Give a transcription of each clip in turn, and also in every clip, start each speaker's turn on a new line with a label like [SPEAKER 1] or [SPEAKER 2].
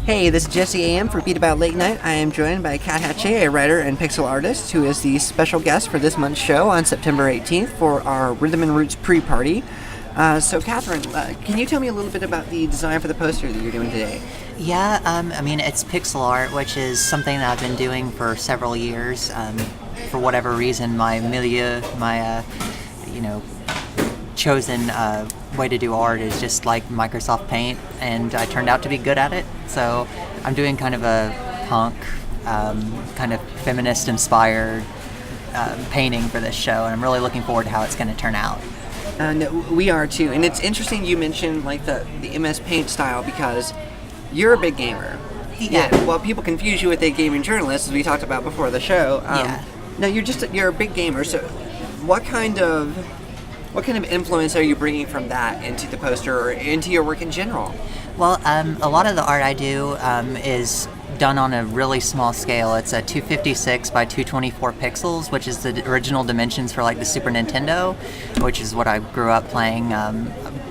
[SPEAKER 1] Hey, this is Jesse A.M. for Beat About Late Night. I am joined by Hache, a writer and pixel artist, who is the special guest for this month's show on September 18th for our Rhythm and Roots pre-party. So, Catherine, can you tell me a little bit about the design for the poster that you're doing today?
[SPEAKER 2] Yeah, it's pixel art, which is something that I've been doing for several years. For whatever reason, my milieu, my, chosen way to do art is just like Microsoft Paint, and I turned out to be good at it. So I'm doing kind of a punk, kind of feminist-inspired painting for this show, and I'm really looking forward to how it's going to turn out.
[SPEAKER 1] And we are too. And it's interesting you mentioned like the MS Paint style because you're a big gamer.
[SPEAKER 2] Yeah.
[SPEAKER 1] Well, people confuse you with a gaming journalist, as we talked about before the show.
[SPEAKER 2] Yeah.
[SPEAKER 1] No, you're a big gamer. So, what kind of influence are you bringing from that into the poster or into your work in general?
[SPEAKER 2] Well, a lot of the art I do is done on a really small scale. It's a 256 by 224 pixels, which is the original dimensions for like the Super Nintendo, which is what I grew up playing.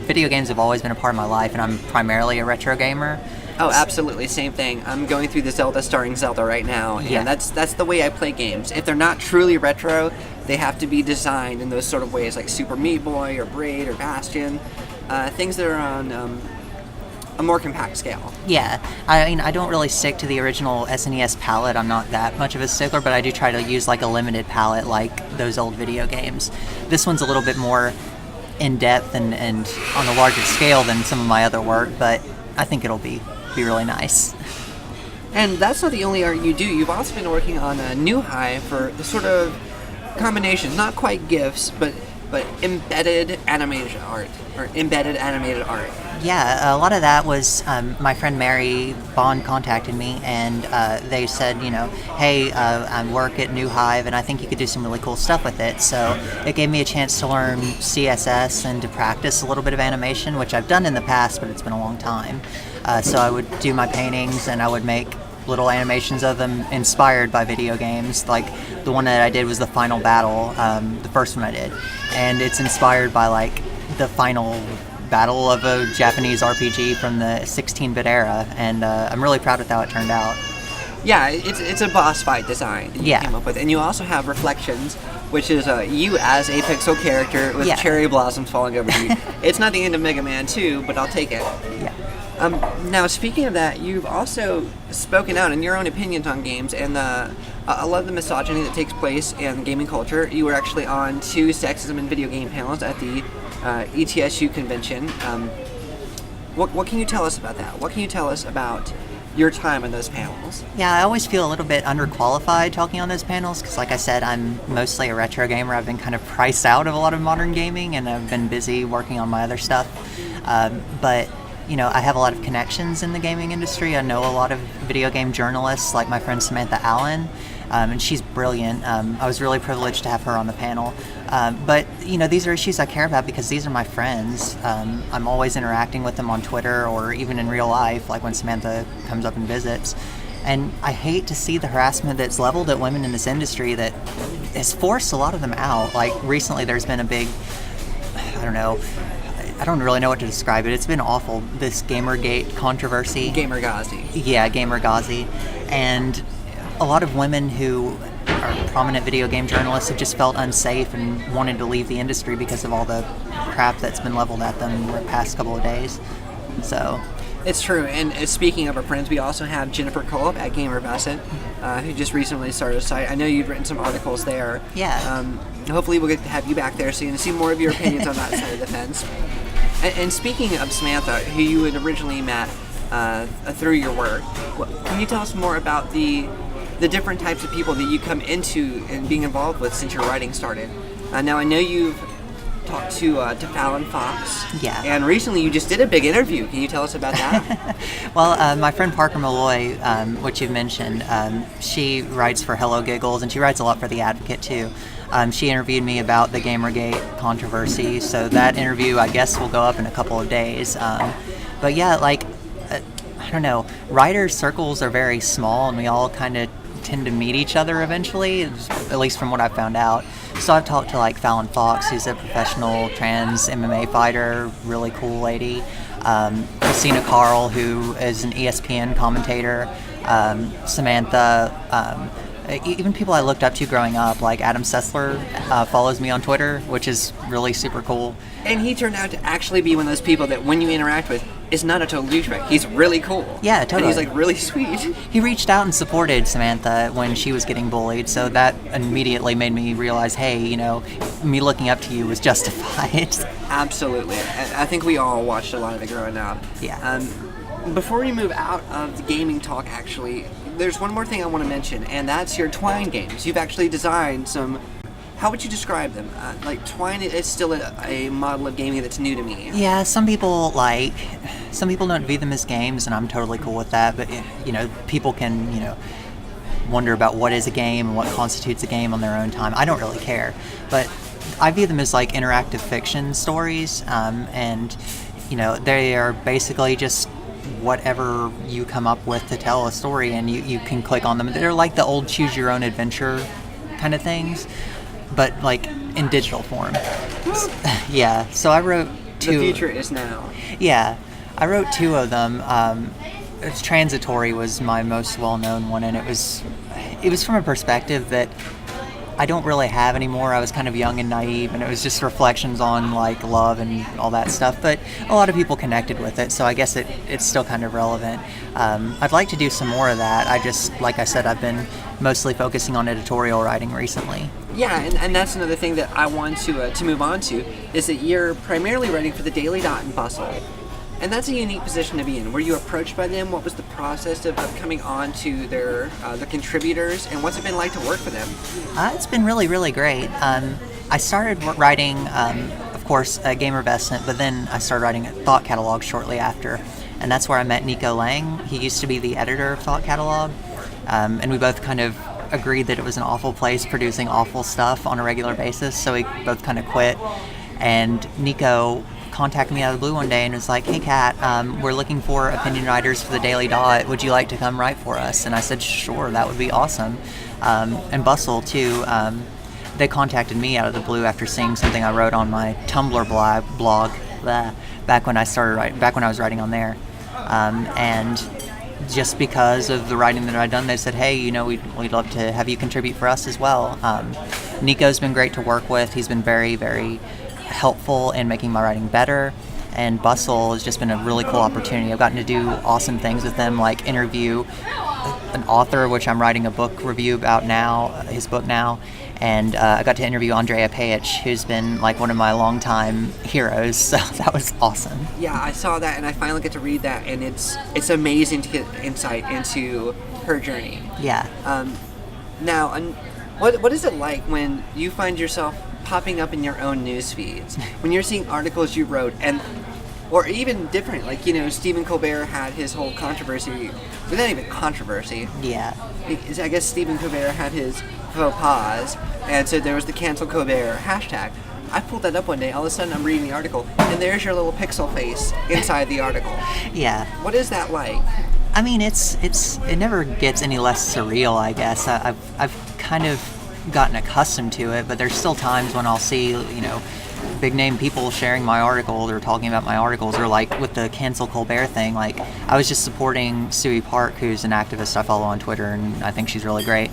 [SPEAKER 2] Video games have always been a part of my life, and I'm primarily a retro gamer.
[SPEAKER 1] Oh, absolutely, same thing. I'm going through the Zelda starring Zelda right now, and
[SPEAKER 2] Yeah.
[SPEAKER 1] that's the way I play games. If they're not truly retro, they have to be designed in those sort of ways, like Super Meat Boy or Braid or Bastion, things that are on a more compact scale.
[SPEAKER 2] Yeah, I mean, I don't really stick to the original SNES palette. I'm not that much of a stickler, but I do try to use like a limited palette like those old video games. This one's a little bit more in-depth and on a larger scale than some of my other work, but I think it'll be really nice.
[SPEAKER 1] And that's not the only art you do. You've also been working on a new Hive for the sort of combination, not quite GIFs, but embedded animated art, or embedded animated art.
[SPEAKER 2] Yeah, a lot of that was my friend Mary Bond contacted me, and they said, hey, I work at New Hive, and I think you could do some really cool stuff with it. So it gave me a chance to learn CSS and to practice a little bit of animation, which I've done in the past, but it's been a long time. So I would do my paintings, and I would make little animations of them inspired by video games. Like the one that I did was the final battle, the first one I did, and it's inspired by like the final battle of a Japanese RPG from the 16-bit era, and I'm really proud of how it turned out.
[SPEAKER 1] Yeah, it's a boss fight design that you came up with, and you also have Reflections, which is you as a pixel character with cherry blossoms falling over you. It's not the end of Mega Man 2, but I'll take it.
[SPEAKER 2] Yeah.
[SPEAKER 1] Now, speaking of that, you've also spoken out in your own opinions on games and a lot of the misogyny that takes place in gaming culture. You were actually on 2 sexism in video game panels at the ETSU convention. What can you tell us about that? What can you tell us about your time in those panels?
[SPEAKER 2] Yeah, I always feel a little bit underqualified talking on those panels because, like I said, I'm mostly a retro gamer. I've been kind of priced out of a lot of modern gaming, and I've been busy working on my other stuff. But I have a lot of connections in the gaming industry. I know a lot of video game journalists, like my friend Samantha Allen, and she's brilliant. I was really privileged to have her on the panel. But these are issues I care about because these are my friends. I'm always interacting with them on Twitter or even in real life, like when Samantha comes up and visits. And I hate to see the harassment that's leveled at women in this industry that has forced a lot of them out. Like recently there's been a big, I don't really know what to describe it. It's been awful, this Gamergate controversy.
[SPEAKER 1] Gamergazi.
[SPEAKER 2] Yeah, Gamergazi. And a lot of women who are prominent video game journalists have just felt unsafe and wanted to leave the industry because of all the crap that's been leveled at them the past couple of days. So
[SPEAKER 1] it's true. And speaking of our friends, we also have Jennifer Culp at Gamer Bassett, who just recently started a site. I know you've written some articles there.
[SPEAKER 2] Yeah.
[SPEAKER 1] Hopefully we'll get to have you back there soon to see more of your opinions on that side of the fence. And speaking of Samantha, who you had originally met through your work, can you tell us more about the different types of people that you come into and being involved with since your writing started? Now I know you've talked to Fallon Fox.
[SPEAKER 2] Yeah.
[SPEAKER 1] And recently you just did a big interview. Can you tell us about that?
[SPEAKER 2] Well, my friend Parker Malloy, which you mentioned, she writes for Hello Giggles, and she writes a lot for The Advocate too. She interviewed me about the Gamergate controversy, so that interview, I guess, will go up in a couple of days. But yeah, I don't know, writer circles are very small, and we all kind of tend to meet each other eventually, at least from what I've found out. So I've talked to Fallon Fox, who's a professional trans MMA fighter, really cool lady. Christina Carl, who is an ESPN commentator, Samantha, even people I looked up to growing up, like Adam Sessler, follows me on Twitter, which is really super cool.
[SPEAKER 1] And he turned out to actually be one of those people that when you interact with, is not a total douchebag. He's really cool.
[SPEAKER 2] Yeah, totally.
[SPEAKER 1] And he's like really sweet.
[SPEAKER 2] He reached out and supported Samantha when she was getting bullied, so that immediately made me realize, hey, me looking up to you was justified.
[SPEAKER 1] Absolutely. I think we all watched a lot of it growing up.
[SPEAKER 2] Yeah.
[SPEAKER 1] Before we move out of the gaming talk, actually, there's one more thing I want to mention, and that's your Twine games. You've actually designed some. How would you describe them? Twine is still a model of gaming that's new to me.
[SPEAKER 2] Yeah, some people don't view them as games, and I'm totally cool with that. But people can wonder about what is a game and what constitutes a game on their own time. I don't really care, but I view them as like interactive fiction stories, and they are basically just whatever you come up with to tell a story, and you can click on them. They're like the old choose your own adventure kind of things, but like in digital form. Yeah, so I wrote two.
[SPEAKER 1] The future is now.
[SPEAKER 2] Yeah, I wrote two of them. Transitory was my most well-known one, and it was from a perspective that I don't really have anymore. I was kind of young and naive, and it was just reflections on like love and all that stuff, but a lot of people connected with it, so I guess it's still kind of relevant. I'd like to do some more of that. Like I said, I've been mostly focusing on editorial writing recently.
[SPEAKER 1] Yeah, and that's another thing that I want to move on to, is that you're primarily writing for the Daily Dot and Bustle. And that's a unique position to be in. Were you approached by them? What was the process of coming on to their the contributors, and what's it been like to work for them?
[SPEAKER 2] It's been really, really great. I started writing, of course, Gamer Vestment, but then I started writing Thought Catalog shortly after, and that's where I met Nico Lang. He used to be the editor of Thought Catalog, and we both kind of agreed that it was an awful place producing awful stuff on a regular basis, so we both kind of quit. And Nico contacted me out of the blue one day and was like, hey Kat, we're looking for opinion writers for the Daily Dot. Would you like to come write for us? And I said, sure, that would be awesome. And Bustle too, they contacted me out of the blue after seeing something I wrote on my Tumblr blog back when I was writing on there. And just because of the writing that I'd done, they said, hey, we'd love to have you contribute for us as well. Nico's been great to work with. He's been very, very helpful in making my writing better, and Bustle has just been a really cool opportunity. I've gotten to do awesome things with them, like interview an author, which I'm writing a book review about now, his book now, and I got to interview Andrea Hache, who's been like one of my longtime heroes, so that was awesome.
[SPEAKER 1] Yeah, I saw that, and I finally get to read that, and it's amazing to get insight into her journey.
[SPEAKER 2] Yeah.
[SPEAKER 1] Now, what is it like when you find yourself popping up in your own news feeds, when you're seeing articles you wrote, or even different, like Stephen Colbert had his whole controversy, but not even controversy.
[SPEAKER 2] Yeah.
[SPEAKER 1] I guess Stephen Colbert had his faux pas, and so there was the cancel Colbert hashtag. I pulled that up one day, all of a sudden I'm reading the article, and there's your little pixel face inside the article.
[SPEAKER 2] Yeah.
[SPEAKER 1] What is that like?
[SPEAKER 2] I mean, it never gets any less surreal, I guess. I've kind of gotten accustomed to it, but there's still times when I'll see, big name people sharing my articles or talking about my articles, or like with the cancel Colbert thing, like I was just supporting Sui Park, who's an activist I follow on Twitter, and I think she's really great.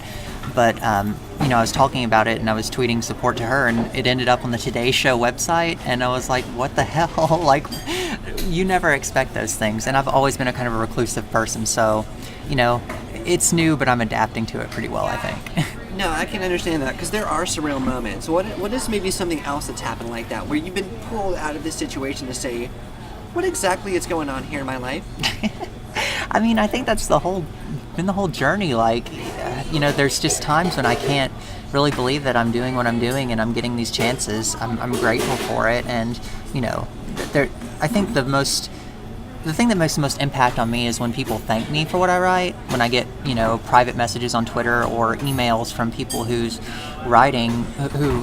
[SPEAKER 2] But, I was talking about it and I was tweeting support to her, and it ended up on the Today Show website, and I was like, what the hell? Like, you never expect those things. And I've always been a kind of a reclusive person, so, it's new, but I'm adapting to it pretty well, I think.
[SPEAKER 1] No, I can understand that, because there are surreal moments. What is maybe something else that's happened like that, where you've been pulled out of this situation to say, what exactly is going on here in my life?
[SPEAKER 2] I mean, I think that's been the whole journey. Like, there's just times when I can't really believe that I'm doing what I'm doing and I'm getting these chances. I'm grateful for it, and I think the thing that makes the most impact on me is when people thank me for what I write, when I get, private messages on Twitter or emails from people who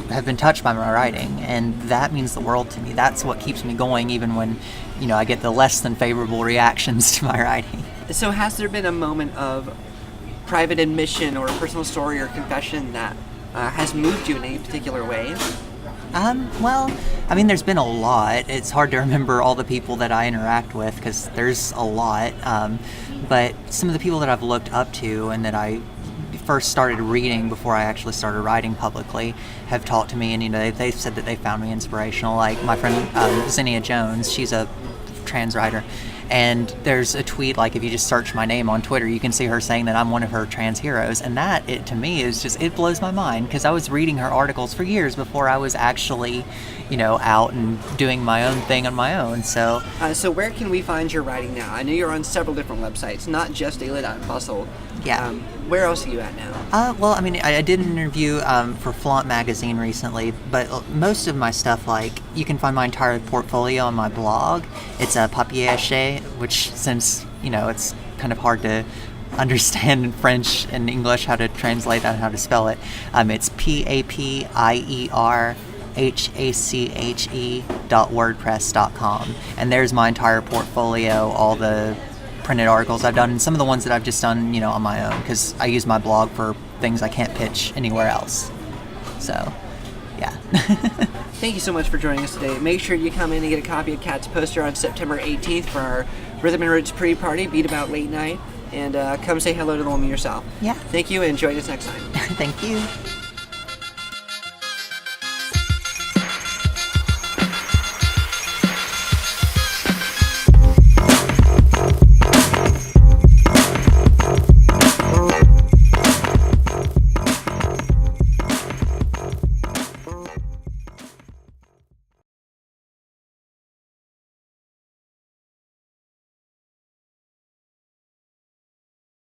[SPEAKER 2] have been touched by my writing, and that means the world to me. That's what keeps me going, even when, I get the less than favorable reactions to my writing.
[SPEAKER 1] So has there been a moment of private admission or a personal story or confession that has moved you in a particular way?
[SPEAKER 2] Well, I mean, there's been a lot. It's hard to remember all the people that I interact with because there's a lot. But some of the people that I've looked up to and that I first started reading before I actually started writing publicly have talked to me, and they've said that they found me inspirational. Like my friend Zinnia Jones, she's a trans writer. And there's a tweet, like if you just search my name on Twitter, you can see her saying that I'm one of her trans heroes. And that, to me, is just, it blows my mind because I was reading her articles for years before I was actually, out and doing my own thing on my own. So,
[SPEAKER 1] so where can we find your writing now? I know you're on several different websites, not just Bustle.
[SPEAKER 2] Yeah.
[SPEAKER 1] Where else are you at now?
[SPEAKER 2] Well, I mean, I did an interview for Flaunt magazine recently, but most of my stuff, like, you can find my entire portfolio on my blog. It's Papier Hache, which, since, it's kind of hard to understand in French and English how to translate that and how to spell it. It's PAPIERHACHE.wordpress.com. And there's my entire portfolio, all the printed articles I've done, and some of the ones that I've just done, on my own, because I use my blog for things I can't pitch anywhere else. So, yeah.
[SPEAKER 1] Thank you so much for joining us today. Make sure you come in and get a copy of Kat's poster on September 18th for our Rhythm and Roots pre-party, Beat About Late Night, and come say hello to the woman yourself.
[SPEAKER 2] Yeah.
[SPEAKER 1] Thank you, and join us next time.
[SPEAKER 2] Thank you.